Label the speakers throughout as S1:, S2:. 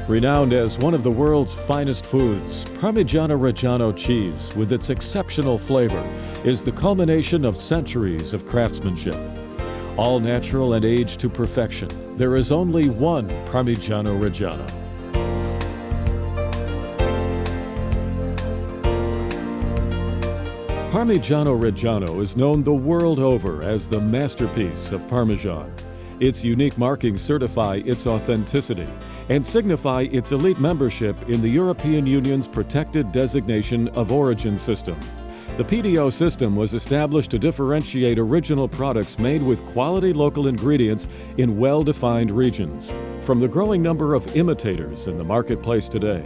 S1: Renowned as one of the world's finest foods, Parmigiano Reggiano cheese, with its exceptional flavor, is the culmination of centuries of craftsmanship. All natural and aged to perfection, there is only one Parmigiano Reggiano. Parmigiano Reggiano is known the world over as the masterpiece of Parmesan. Its unique markings certify its authenticity and signify its elite membership in the European Union's Protected Designation of Origin system. The PDO system was established to differentiate original products made with quality local ingredients in well-defined regions, from the growing number of imitators in the marketplace today.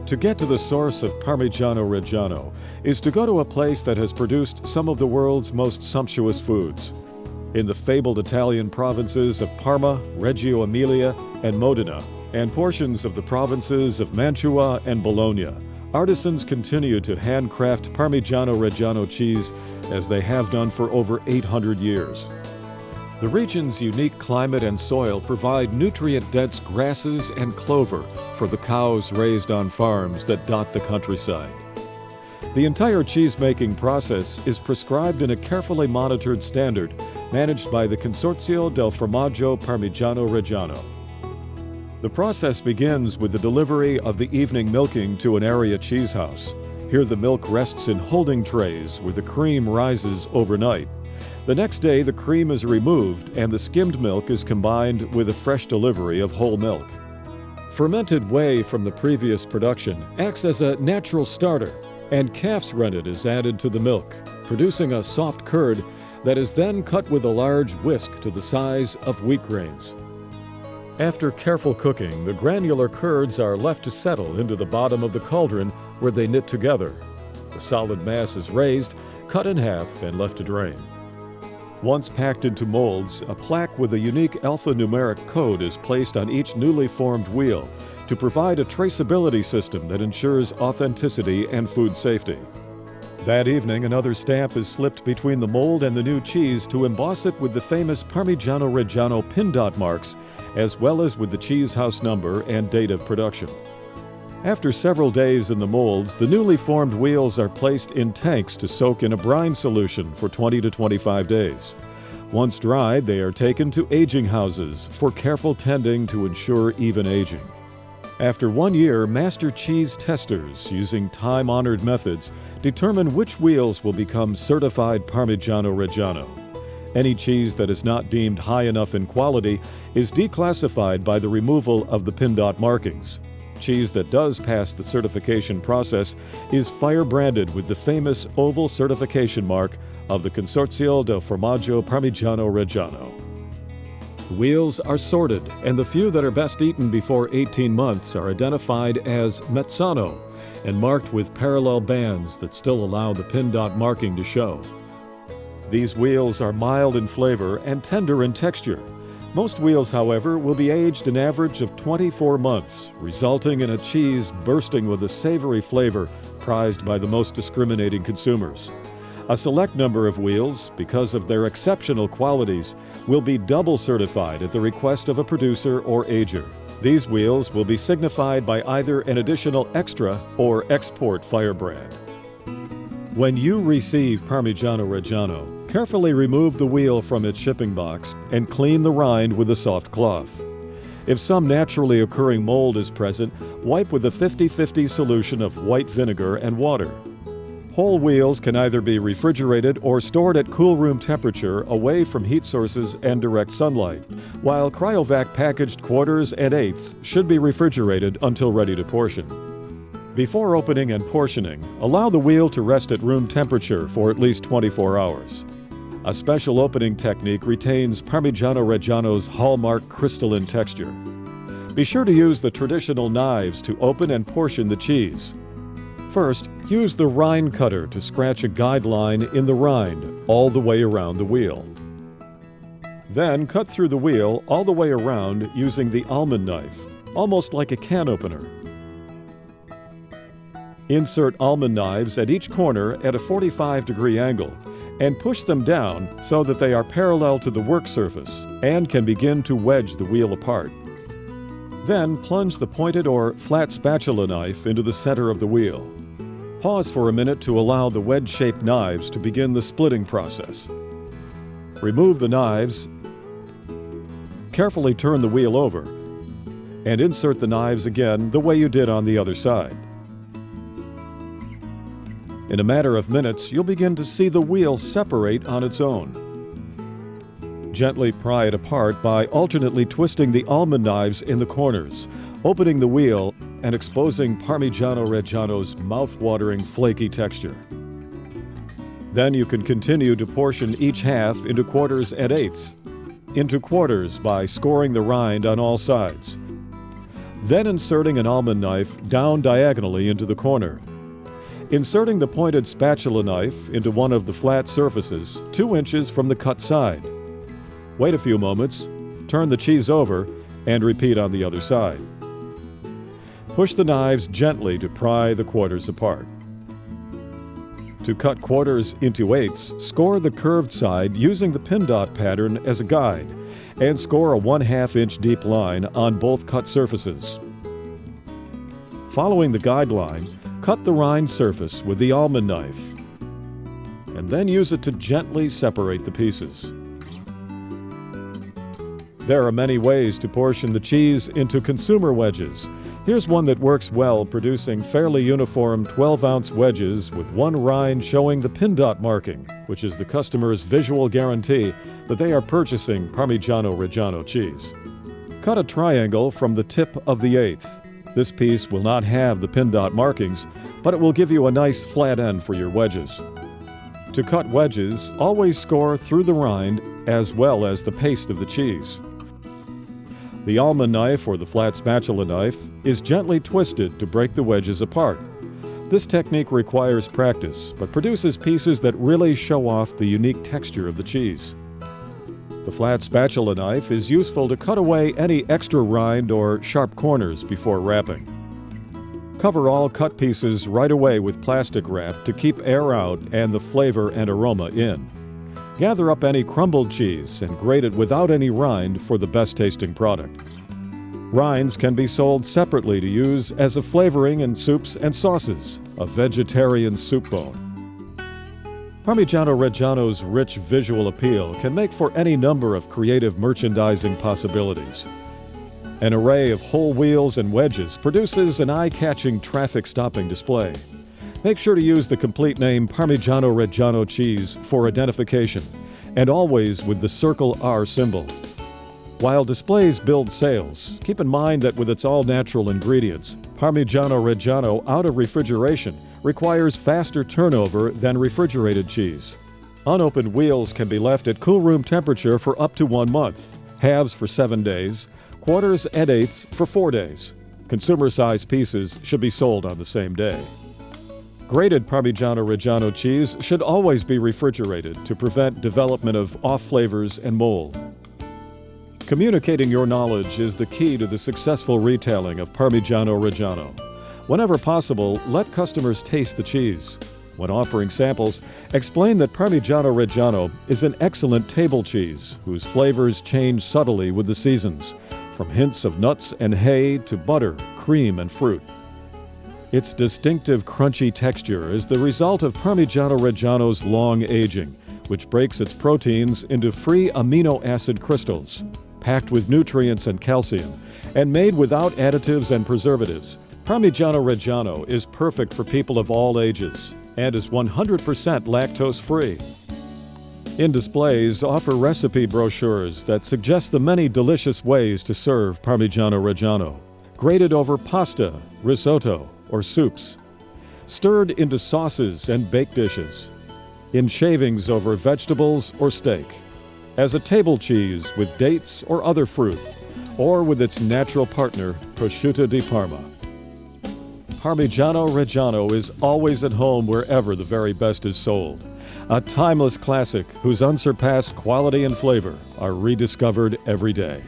S1: To get to the source of Parmigiano Reggiano is to go to a place that has produced some of the world's most sumptuous foods. In the fabled Italian provinces of Parma, Reggio Emilia, and Modena, and portions of the provinces of Mantua and Bologna, artisans continue to handcraft Parmigiano Reggiano cheese as they have done for over 800 years. The region's unique climate and soil provide nutrient-dense grasses and clover for the cows raised on farms that dot the countryside. The entire cheese-making process is prescribed in a carefully monitored standard managed by the Consorzio del Formaggio Parmigiano Reggiano. The process begins with the delivery of the evening milking to an area cheese house. Here the milk rests in holding trays where the cream rises overnight. The next day the cream is removed and the skimmed milk is combined with a fresh delivery of whole milk. Fermented whey from the previous production acts as a natural starter, and calf's rennet is added to the milk, producing a soft curd that is then cut with a large whisk to the size of wheat grains. After careful cooking, the granular curds are left to settle into the bottom of the cauldron where they knit together. The solid mass is raised, cut in half, and left to drain. Once packed into molds, a plaque with a unique alphanumeric code is placed on each newly formed wheel to provide a traceability system that ensures authenticity and food safety. That evening, another stamp is slipped between the mold and the new cheese to emboss it with the famous Parmigiano Reggiano pin dot marks, as well as with the cheese house number and date of production. After several days in the molds, the newly formed wheels are placed in tanks to soak in a brine solution for 20 to 25 days. Once dried, they are taken to aging houses for careful tending to ensure even aging. After 1 year, master cheese testers, using time-honored methods, determine which wheels will become certified Parmigiano Reggiano. Any cheese that is not deemed high enough in quality is declassified by the removal of the pin dot markings. Cheese that does pass the certification process is fire-branded with the famous oval certification mark of the Consorzio del Formaggio Parmigiano Reggiano. The wheels are sorted, and the few that are best eaten before 18 months are identified as Mezzano and marked with parallel bands that still allow the pin dot marking to show. These wheels are mild in flavor and tender in texture. Most wheels, however, will be aged an average of 24 months, resulting in a cheese bursting with a savory flavor prized by the most discriminating consumers. A select number of wheels, because of their exceptional qualities, will be double certified at the request of a producer or ager. These wheels will be signified by either an additional extra or export firebrand. When you receive Parmigiano Reggiano, carefully remove the wheel from its shipping box and clean the rind with a soft cloth. If some naturally occurring mold is present, wipe with a 50-50 solution of white vinegar and water. Whole wheels can either be refrigerated or stored at cool room temperature away from heat sources and direct sunlight, while cryovac packaged quarters and eighths should be refrigerated until ready to portion. Before opening and portioning, allow the wheel to rest at room temperature for at least 24 hours. A special opening technique retains Parmigiano Reggiano's hallmark crystalline texture. Be sure to use the traditional knives to open and portion the cheese. First, use the rind cutter to scratch a guideline in the rind all the way around the wheel. Then cut through the wheel all the way around using the almond knife, almost like a can opener. Insert almond knives at each corner at a 45-degree angle and push them down so that they are parallel to the work surface and can begin to wedge the wheel apart. Then plunge the pointed or flat spatula knife into the center of the wheel. Pause for a minute to allow the wedge-shaped knives to begin the splitting process. Remove the knives, carefully turn the wheel over, and insert the knives again the way you did on the other side. In a matter of minutes, you'll begin to see the wheel separate on its own. Gently pry it apart by alternately twisting the almond knives in the corners, opening the wheel, and exposing Parmigiano Reggiano's mouth-watering flaky texture. Then you can continue to portion each half into quarters and eighths, into quarters by scoring the rind on all sides. Then inserting an almond knife down diagonally into the corner. Inserting the pointed spatula knife into one of the flat surfaces 2 inches from the cut side. Wait a few moments, turn the cheese over, and repeat on the other side. Push the knives gently to pry the quarters apart. To cut quarters into eighths, score the curved side using the pin dot pattern as a guide, and score a 1/2 inch deep line on both cut surfaces. Following the guideline, cut the rind surface with the almond knife, and then use it to gently separate the pieces. There are many ways to portion the cheese into consumer wedges. Here's one that works well, producing fairly uniform 12-ounce wedges with one rind showing the pin dot marking, which is the customer's visual guarantee that they are purchasing Parmigiano Reggiano cheese. Cut a triangle from the tip of the eighth. This piece will not have the pin dot markings, but it will give you a nice flat end for your wedges. To cut wedges, always score through the rind as well as the paste of the cheese. The almond knife or the flat spatula knife is gently twisted to break the wedges apart. This technique requires practice, but produces pieces that really show off the unique texture of the cheese. The flat spatula knife is useful to cut away any extra rind or sharp corners before wrapping. Cover all cut pieces right away with plastic wrap to keep air out and the flavor and aroma in. Gather up any crumbled cheese and grate it without any rind for the best tasting product. Rinds can be sold separately to use as a flavoring in soups and sauces, a vegetarian soup bone. Parmigiano Reggiano's rich visual appeal can make for any number of creative merchandising possibilities. An array of whole wheels and wedges produces an eye-catching traffic-stopping display. Make sure to use the complete name Parmigiano Reggiano cheese for identification, and always with the circle R symbol. While displays build sales, keep in mind that with its all-natural ingredients, Parmigiano Reggiano out of refrigeration requires faster turnover than refrigerated cheese. Unopened wheels can be left at cool room temperature for up to 1 month, halves for 7 days, quarters and eighths for 4 days. Consumer-sized pieces should be sold on the same day. Grated Parmigiano Reggiano cheese should always be refrigerated to prevent development of off flavors and mold. Communicating your knowledge is the key to the successful retailing of Parmigiano Reggiano. Whenever possible, let customers taste the cheese. When offering samples, explain that Parmigiano Reggiano is an excellent table cheese whose flavors change subtly with the seasons, from hints of nuts and hay to butter, cream, and fruit. Its distinctive crunchy texture is the result of Parmigiano Reggiano's long aging, which breaks its proteins into free amino acid crystals, packed with nutrients and calcium, and made without additives and preservatives. Parmigiano Reggiano is perfect for people of all ages and is 100% lactose-free. In displays, offer recipe brochures that suggest the many delicious ways to serve Parmigiano Reggiano, grated over pasta, risotto, or soups, stirred into sauces and baked dishes, in shavings over vegetables or steak, as a table cheese with dates or other fruit, or with its natural partner, prosciutto di Parma. Parmigiano Reggiano is always at home wherever the very best is sold. A timeless classic whose unsurpassed quality and flavor are rediscovered every day.